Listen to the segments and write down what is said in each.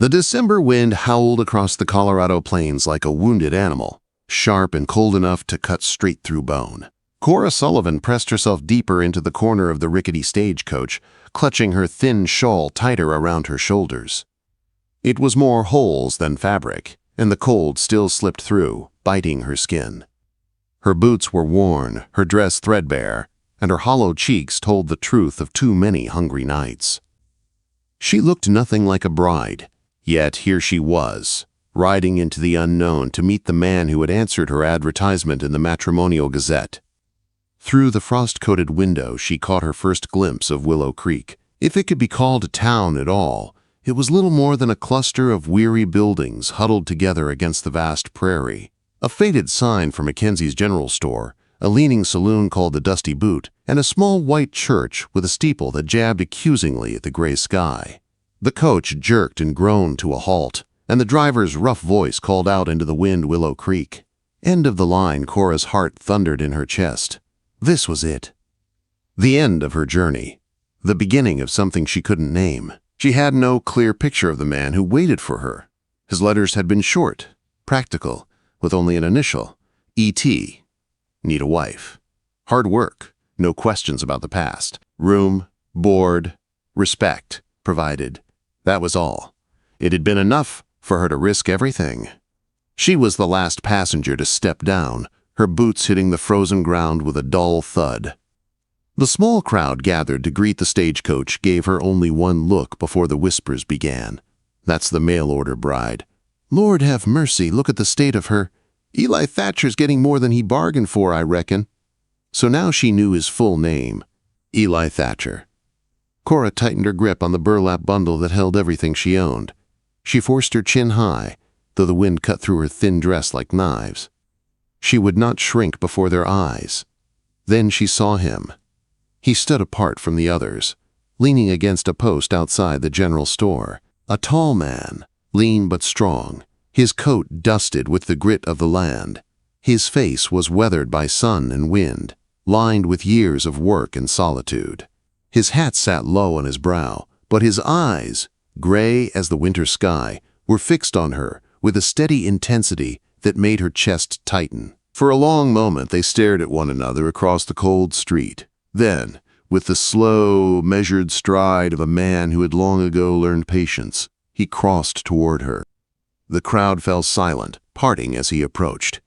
The December wind howled across the Colorado plains like a wounded animal, sharp and cold enough to cut straight through bone. Kora Sullivan pressed herself deeper into the corner of the rickety stagecoach, clutching her thin shawl tighter around her shoulders. It was more holes than fabric, and the cold still slipped through, biting her skin. Her boots were worn, her dress threadbare, and her hollow cheeks told the truth of too many hungry nights. She looked nothing like a bride, yet here she was, riding into the unknown to meet the man who had answered her advertisement in the Matrimonial Gazette. Through the frost-coated window she caught her first glimpse of Willow Creek. If it could be called a town at all, it was little more than a cluster of weary buildings huddled together against the vast prairie. A faded sign for Mackenzie's General Store, a leaning saloon called the Dusty Boot, and a small white church with a steeple that jabbed accusingly at the gray sky. The coach jerked and groaned to a halt, and the driver's rough voice called out into the wind Willow Creek. End of the line. Kora's heart thundered in her chest. This was it. The end of her journey. The beginning of something she couldn't name. She had no clear picture of the man who waited for her. His letters had been short, practical, with only an initial, E.T. Need a wife. Hard work, no questions about the past. Room, board, respect, provided. That was all. It had been enough for her to risk everything. She was the last passenger to step down, her boots hitting the frozen ground with a dull thud. The small crowd gathered to greet the stagecoach gave her only one look before the whispers began. That's the mail-order bride. Lord have mercy, look at the state of her. Eli Thatcher's getting more than he bargained for, I reckon. So now she knew his full name. Eli Thatcher. Kora tightened her grip on the burlap bundle that held everything she owned. She forced her chin high, though the wind cut through her thin dress like knives. She would not shrink before their eyes. Then she saw him. He stood apart from the others, leaning against a post outside the general store. A tall man, lean but strong, his coat dusted with the grit of the land. His face was weathered by sun and wind, lined with years of work and solitude. His hat sat low on his brow, but his eyes, gray as the winter sky, were fixed on her with a steady intensity that made her chest tighten. For a long moment they stared at one another across the cold street. Then, with the slow, measured stride of a man who had long ago learned patience, he crossed toward her. The crowd fell silent, parting as he approached.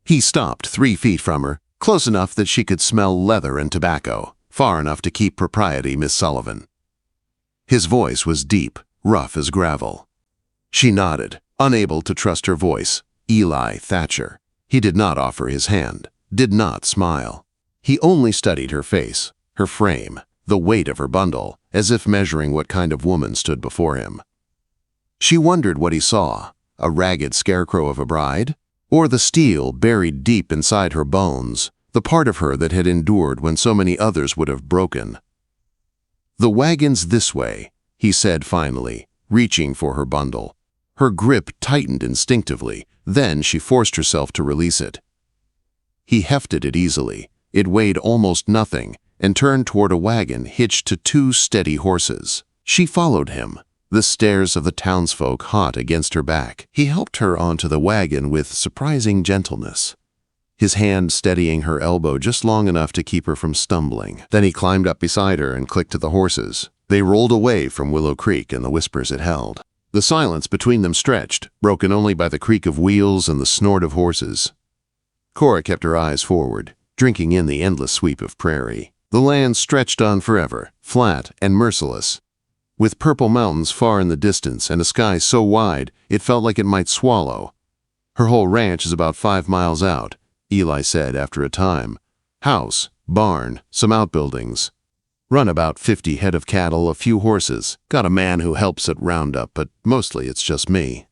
He stopped 3 feet from her, close enough that she could smell leather and tobacco, far enough to keep propriety, Miss Sullivan. His voice was deep, rough as gravel. She nodded, unable to trust her voice. Eli Thatcher. He did not offer his hand, did not smile. He only studied her face, her frame, the weight of her bundle, as if measuring what kind of woman stood before him. She wondered what he saw, a ragged scarecrow of a bride, or the steel buried deep inside her bones, the part of her that had endured when so many others would have broken. The wagon's this way, he said finally, reaching for her bundle. Her grip tightened instinctively, then she forced herself to release it. He hefted it easily. It weighed almost nothing, and turned toward a wagon hitched to 2 steady horses. She followed him, the stares of the townsfolk hot against her back. He helped her onto the wagon with surprising gentleness, his hand steadying her elbow just long enough to keep her from stumbling. Then he climbed up beside her and clicked to the horses. They rolled away from Willow Creek and the whispers it held. The silence between them stretched, broken only by the creak of wheels and the snort of horses. Kora kept her eyes forward, drinking in the endless sweep of prairie. The land stretched on forever, flat and merciless, with purple mountains far in the distance and a sky so wide it felt like it might swallow. Her whole ranch is about 5 miles out, Eli said after a time. House, barn, some outbuildings. Run about 50 head of cattle, a few horses. Got a man who helps at roundup, but mostly it's just me.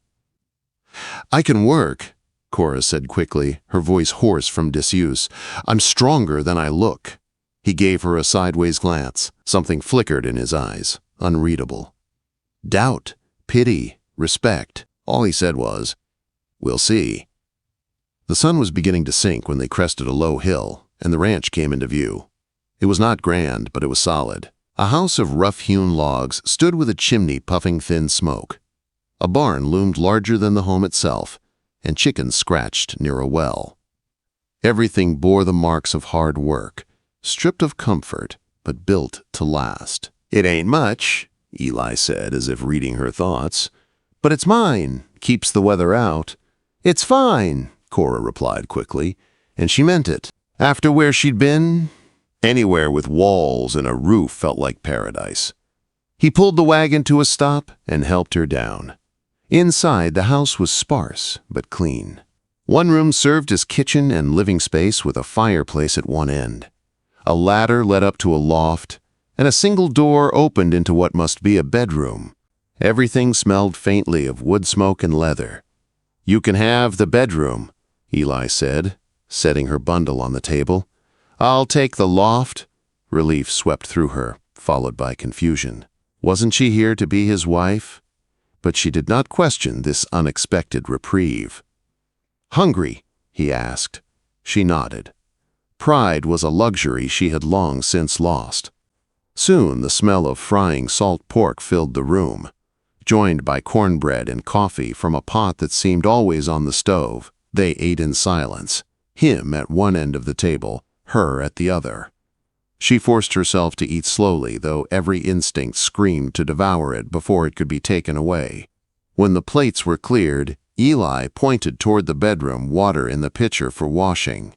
I can work, Kora said quickly, her voice hoarse from disuse. I'm stronger than I look. He gave her a sideways glance. Something flickered in his eyes, unreadable. Doubt, pity, respect. All he said was, "We'll see." The sun was beginning to sink when they crested a low hill, and the ranch came into view. It was not grand, but it was solid. A house of rough-hewn logs stood with a chimney puffing thin smoke. A barn loomed larger than the home itself, and chickens scratched near a well. Everything bore the marks of hard work, stripped of comfort, but built to last. "It ain't much," Eli said, as if reading her thoughts. "But it's mine. Keeps the weather out." "It's fine," Kora replied quickly, and she meant it. After where she'd been, anywhere with walls and a roof felt like paradise. He pulled the wagon to a stop and helped her down. Inside, the house was sparse but clean. One room served as kitchen and living space with a fireplace at one end. A ladder led up to a loft, and a single door opened into what must be a bedroom. Everything smelled faintly of wood smoke and leather. "You can have the bedroom," Eli said, setting her bundle on the table. "I'll take the loft." Relief swept through her, followed by confusion. Wasn't she here to be his wife? But she did not question this unexpected reprieve. "Hungry?" he asked. She nodded. Pride was a luxury she had long since lost. Soon the smell of frying salt pork filled the room, joined by cornbread and coffee from a pot that seemed always on the stove. They ate in silence, him at one end of the table, her at the other. She forced herself to eat slowly, though every instinct screamed to devour it before it could be taken away. When the plates were cleared, Eli pointed toward the bedroom, water in the pitcher for washing.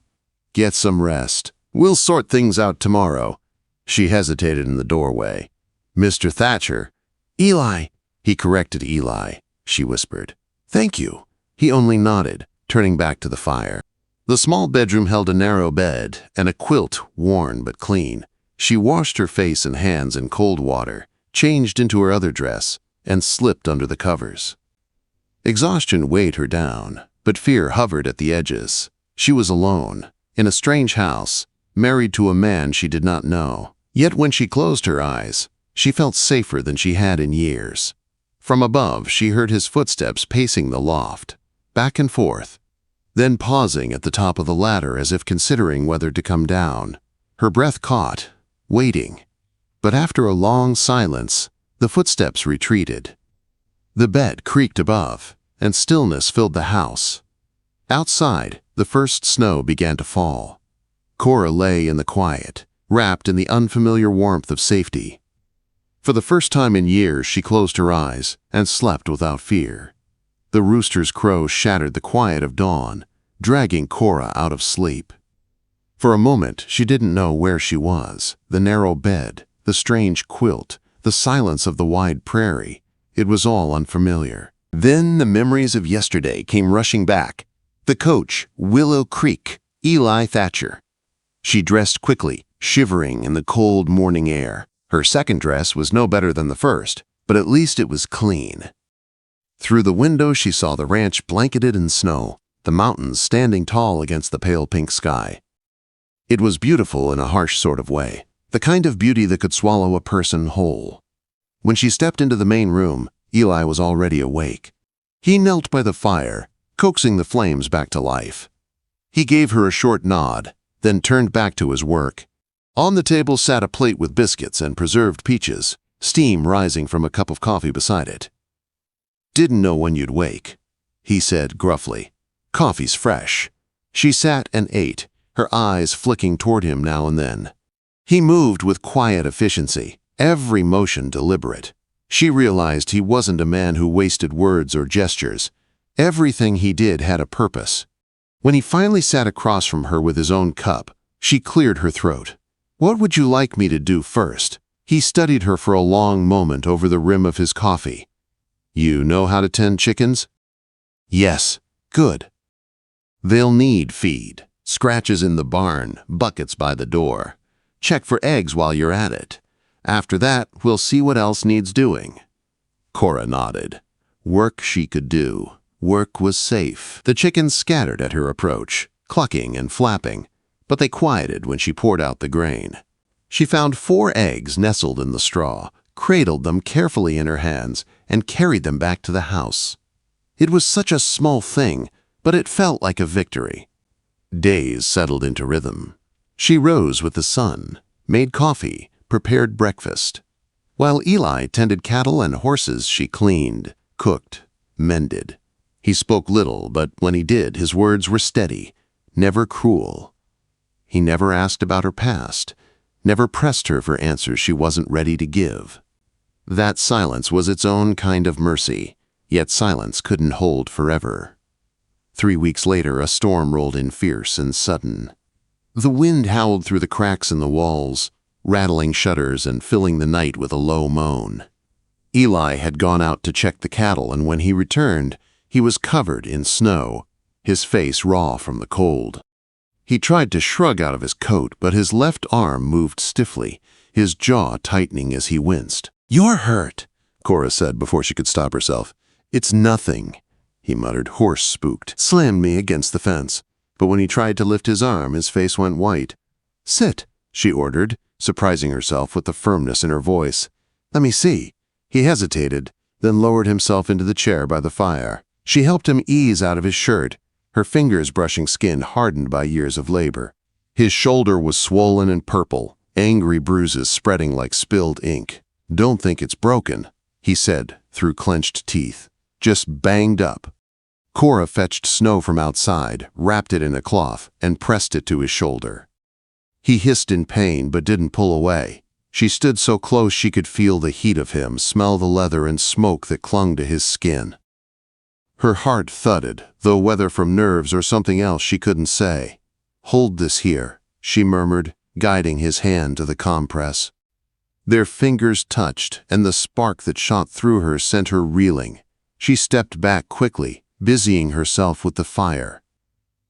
"Get some rest. We'll sort things out tomorrow." She hesitated in the doorway. "Mr. Thatcher." "Eli," he corrected Eli, she whispered. "Thank you." He only nodded, turning back to the fire. The small bedroom held a narrow bed and a quilt, worn but clean. She washed her face and hands in cold water, changed into her other dress, and slipped under the covers. Exhaustion weighed her down, but fear hovered at the edges. She was alone, in a strange house, married to a man she did not know. Yet when she closed her eyes, she felt safer than she had in years. From above, she heard his footsteps pacing the loft, back and forth, then pausing at the top of the ladder as if considering whether to come down. Her breath caught, waiting. But after a long silence, the footsteps retreated. The bed creaked above, and stillness filled the house. Outside, the first snow began to fall. Kora lay in the quiet, wrapped in the unfamiliar warmth of safety. For the first time in years, she closed her eyes and slept without fear. The rooster's crow shattered the quiet of dawn, dragging Kora out of sleep. For a moment, she didn't know where she was. The narrow bed, the strange quilt, the silence of the wide prairie. It was all unfamiliar. Then the memories of yesterday came rushing back. The coach, Willow Creek, Eli Thatcher. She dressed quickly, shivering in the cold morning air. Her second dress was no better than the first, but at least it was clean. Through the window she saw the ranch blanketed in snow, the mountains standing tall against the pale pink sky. It was beautiful in a harsh sort of way, the kind of beauty that could swallow a person whole. When she stepped into the main room, Eli was already awake. He knelt by the fire, coaxing the flames back to life. He gave her a short nod, then turned back to his work. On the table sat a plate with biscuits and preserved peaches, steam rising from a cup of coffee beside it. "Didn't know when you'd wake," he said gruffly. "Coffee's fresh." She sat and ate, her eyes flicking toward him now and then. He moved with quiet efficiency, every motion deliberate. She realized he wasn't a man who wasted words or gestures. Everything he did had a purpose. When he finally sat across from her with his own cup, she cleared her throat. "What would you like me to do first?" He studied her for a long moment over the rim of his coffee. "You know how to tend chickens?" "Yes." "Good. They'll need feed. Scratches in the barn, buckets by the door. Check for eggs while you're at it. After that, we'll see what else needs doing." Kora nodded. Work she could do. Work was safe. The chickens scattered at her approach, clucking and flapping, but they quieted when she poured out the grain. She found 4 eggs nestled in the straw, cradled them carefully in her hands, and carried them back to the house. It was such a small thing, but it felt like a victory. Days settled into rhythm. She rose with the sun, made coffee, prepared breakfast. While Eli tended cattle and horses, she cleaned, cooked, mended. He spoke little, but when he did, his words were steady, never cruel. He never asked about her past, never pressed her for answers she wasn't ready to give. That silence was its own kind of mercy, yet silence couldn't hold forever. 3 weeks later, a storm rolled in fierce and sudden. The wind howled through the cracks in the walls, rattling shutters and filling the night with a low moan. Eli had gone out to check the cattle, and when he returned, he was covered in snow, his face raw from the cold. He tried to shrug out of his coat, but his left arm moved stiffly, his jaw tightening as he winced. "You're hurt," Kora said before she could stop herself. "It's nothing," he muttered, horse-spooked. "Slammed me against the fence." But when he tried to lift his arm, his face went white. "Sit," she ordered, surprising herself with the firmness in her voice. "Let me see." He hesitated, then lowered himself into the chair by the fire. She helped him ease out of his shirt, her fingers brushing skin hardened by years of labor. His shoulder was swollen and purple, angry bruises spreading like spilled ink. "Don't think it's broken," he said through clenched teeth. "Just banged up." Kora fetched snow from outside, wrapped it in a cloth, and pressed it to his shoulder. He hissed in pain but didn't pull away. She stood so close she could feel the heat of him, smell the leather and smoke that clung to his skin. Her heart thudded, though whether from nerves or something else she couldn't say. "Hold this here," she murmured, guiding his hand to the compress. Their fingers touched, and the spark that shot through her sent her reeling. She stepped back quickly, busying herself with the fire.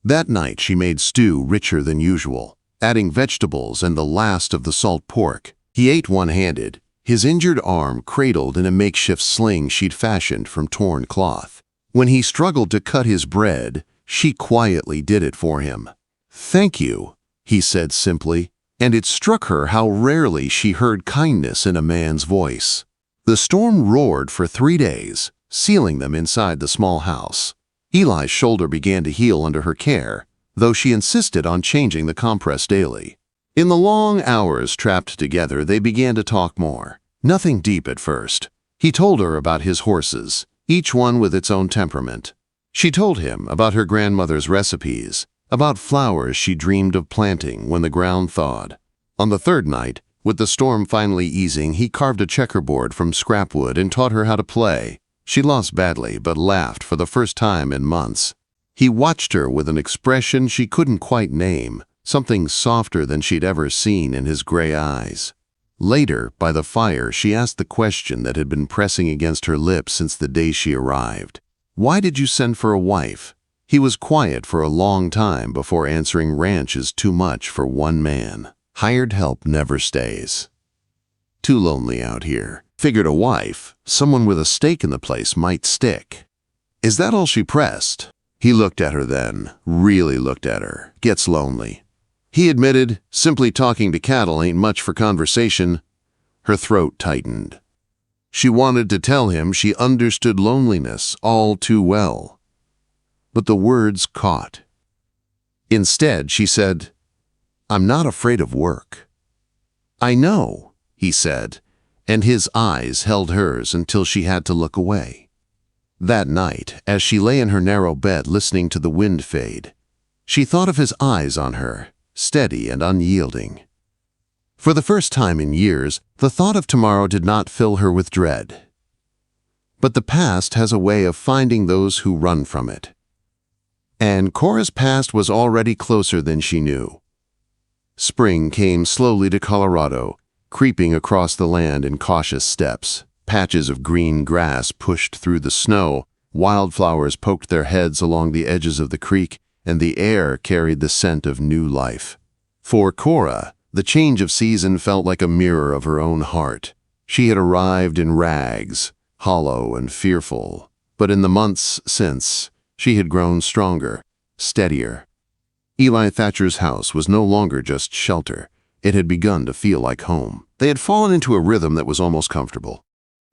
That night she made stew richer than usual, adding vegetables and the last of the salt pork. He ate one-handed, his injured arm cradled in a makeshift sling she'd fashioned from torn cloth. When he struggled to cut his bread, she quietly did it for him. "Thank you," he said simply, and it struck her how rarely she heard kindness in a man's voice. The storm roared for 3 days, sealing them inside the small house. Eli's shoulder began to heal under her care, though she insisted on changing the compress daily. In the long hours trapped together, they began to talk more. Nothing deep at first. He told her about his horses, each one with its own temperament. She told him about her grandmother's recipes, about flowers she dreamed of planting when the ground thawed. On the third night, with the storm finally easing, he carved a checkerboard from scrap wood and taught her how to play. She lost badly, but laughed for the first time in months. He watched her with an expression she couldn't quite name, something softer than she'd ever seen in his gray eyes. Later, by the fire, she asked the question that had been pressing against her lips since the day she arrived. "Why did you send for a wife?" He was quiet for a long time before answering, "Ranch is too much for one man. Hired help never stays. Too lonely out here. Figured a wife, someone with a stake in the place, might stick." "Is that all she pressed?" He looked at her then, really looked at her. "Gets lonely." He admitted, "Simply talking to cattle ain't much for conversation." Her throat tightened. She wanted to tell him she understood loneliness all too well. But the words caught. Instead, she said, "I'm not afraid of work." "I know," he said, and his eyes held hers until she had to look away. That night, as she lay in her narrow bed listening to the wind fade, she thought of his eyes on her, steady and unyielding. For the first time in years, the thought of tomorrow did not fill her with dread. But the past has a way of finding those who run from it. And Kora's past was already closer than she knew. Spring came slowly to Colorado, creeping across the land in cautious steps. Patches of green grass pushed through the snow, wildflowers poked their heads along the edges of the creek, and the air carried the scent of new life. For Kora, the change of season felt like a mirror of her own heart. She had arrived in rags, hollow and fearful, but in the months since, she had grown stronger, steadier. Eli Thatcher's house was no longer just shelter. It had begun to feel like home. They had fallen into a rhythm that was almost comfortable.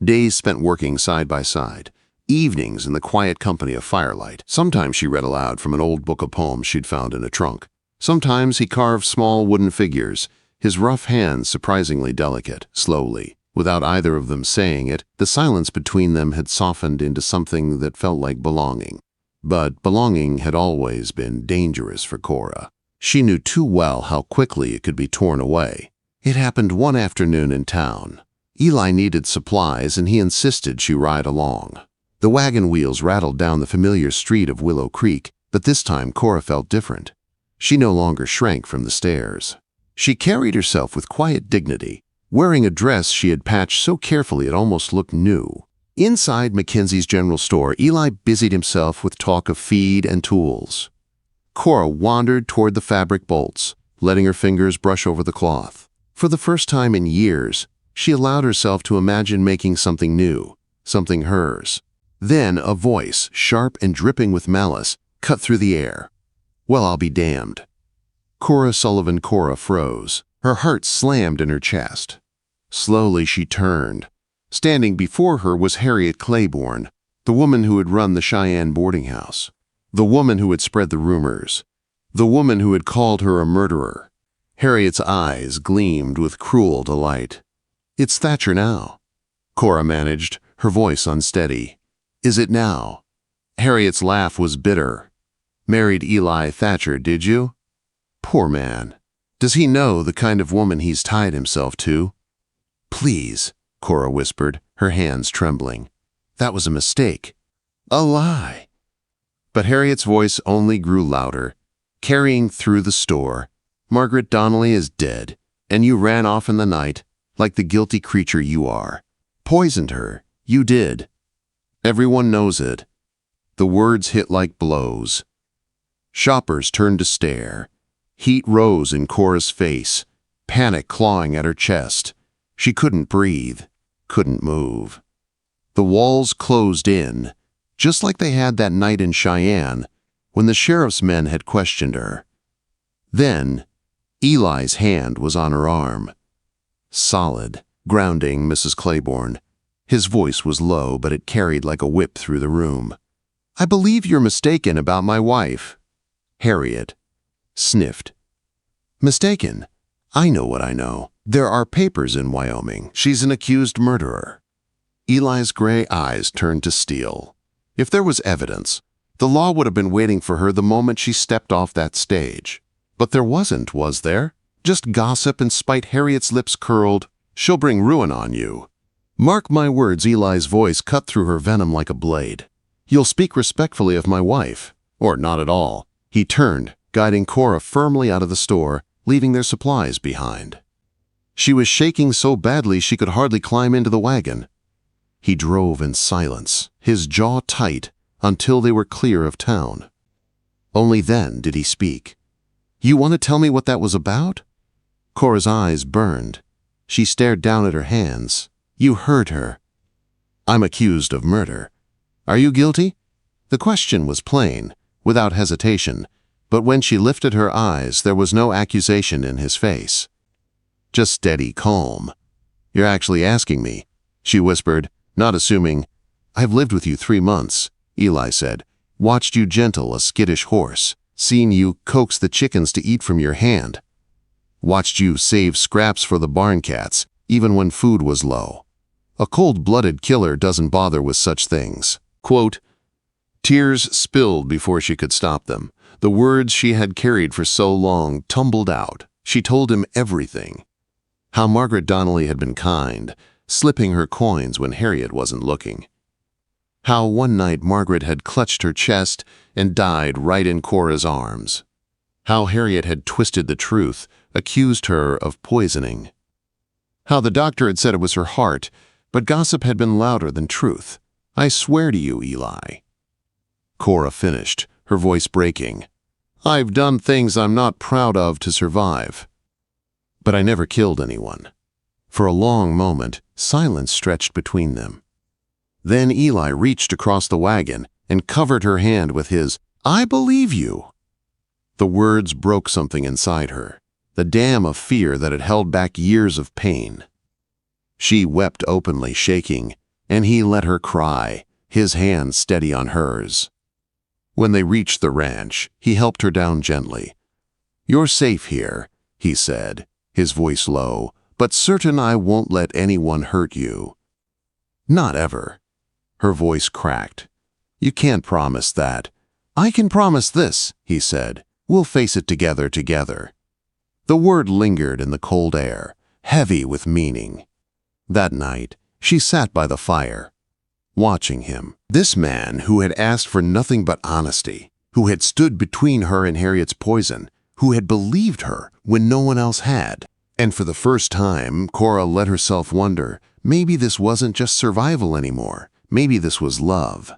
Days spent working side by side, evenings in the quiet company of firelight. Sometimes she read aloud from an old book of poems she'd found in a trunk. Sometimes he carved small wooden figures, his rough hands surprisingly delicate, slowly. Without either of them saying it, the silence between them had softened into something that felt like belonging. But belonging had always been dangerous for Kora. She knew too well how quickly it could be torn away. It happened one afternoon in town. Eli needed supplies and he insisted she ride along. The wagon wheels rattled down the familiar street of Willow Creek, but this time Kora felt different. She no longer shrank from the stairs. She carried herself with quiet dignity, wearing a dress she had patched so carefully it almost looked new. Inside Mackenzie's general store, Eli busied himself with talk of feed and tools. Kora wandered toward the fabric bolts, letting her fingers brush over the cloth. For the first time in years, she allowed herself to imagine making something new, something hers. Then a voice, sharp and dripping with malice, cut through the air. "Well, I'll be damned." Kora froze. Her heart slammed in her chest. Slowly she turned. Standing before her was Harriet Claiborne, the woman who had run the Cheyenne boarding house, the woman who had spread the rumors, the woman who had called her a murderer. Harriet's eyes gleamed with cruel delight. "It's Thatcher now," Kora managed, her voice unsteady. "Is it now?" Harriet's laugh was bitter. "Married Eli Thatcher, did you? Poor man. Does he know the kind of woman he's tied himself to?" "Please," Kora whispered, her hands trembling. "That was a mistake. A lie." But Harriet's voice only grew louder, carrying through the store. "Margaret Donnelly is dead, and you ran off in the night, like the guilty creature you are. Poisoned her. You did. Everyone knows it." The words hit like blows. Shoppers turned to stare. Heat rose in Kora's face, panic clawing at her chest. She couldn't breathe, couldn't move. The walls closed in, just like they had that night in Cheyenne, when the sheriff's men had questioned her. Then, Eli's hand was on her arm. Solid, grounding Mrs. Claiborne. His voice was low, but it carried like a whip through the room. "I believe you're mistaken about my wife." Harriet sniffed. "Mistaken? I know what I know. There are papers in Wyoming. She's an accused murderer." Eli's gray eyes turned to steel. If there was evidence, the law would have been waiting for her the moment she stepped off that stage. But there wasn't, was there? Just gossip and spite. Harriet's lips curled. "She'll bring ruin on you." "Mark my words," Eli's voice cut through her venom like a blade. "You'll speak respectfully of my wife, or not at all." He turned, guiding Kora firmly out of the store, leaving their supplies behind. She was shaking so badly she could hardly climb into the wagon. He drove in silence, his jaw tight, until they were clear of town. Only then did he speak. "You want to tell me what that was about?" Kora's eyes burned. She stared down at her hands. "You heard her." "I'm accused of murder. Are you guilty?" The question was plain, without hesitation, but when she lifted her eyes, there was no accusation in his face. Just steady calm. "You're actually asking me," she whispered, not assuming. "I've lived with you 3 months, Eli said. Watched you gentle a skittish horse. Seen you coax the chickens to eat from your hand. Watched you save scraps for the barn cats, even when food was low. A cold-blooded killer doesn't bother with such things." Quote, tears spilled before she could stop them. The words she had carried for so long tumbled out. She told him everything. How Margaret Donnelly had been kind, slipping her coins when Harriet wasn't looking. How one night Margaret had clutched her chest and died right in Kora's arms. How Harriet had twisted the truth, accused her of poisoning. How the doctor had said it was her heart, but gossip had been louder than truth. "I swear to you, Eli." Kora finished, her voice breaking. "I've done things I'm not proud of to survive. But I never killed anyone." For a long moment, silence stretched between them. Then Eli reached across the wagon and covered her hand with his, "I believe you." The words broke something inside her, the dam of fear that had held back years of pain. She wept openly, shaking, and he let her cry, his hand steady on hers. When they reached the ranch, he helped her down gently. "You're safe here," he said, his voice low, but certain I won't let anyone hurt you." "Not ever." Her voice cracked. "You can't promise that." "I can promise this," he said. "We'll face it together. The word lingered in the cold air, heavy with meaning. That night, she sat by the fire, watching him. This man who had asked for nothing but honesty, who had stood between her and Harriet's poison, who had believed her when no one else had. And for the first time, Kora let herself wonder, maybe this wasn't just survival anymore. Maybe this was love.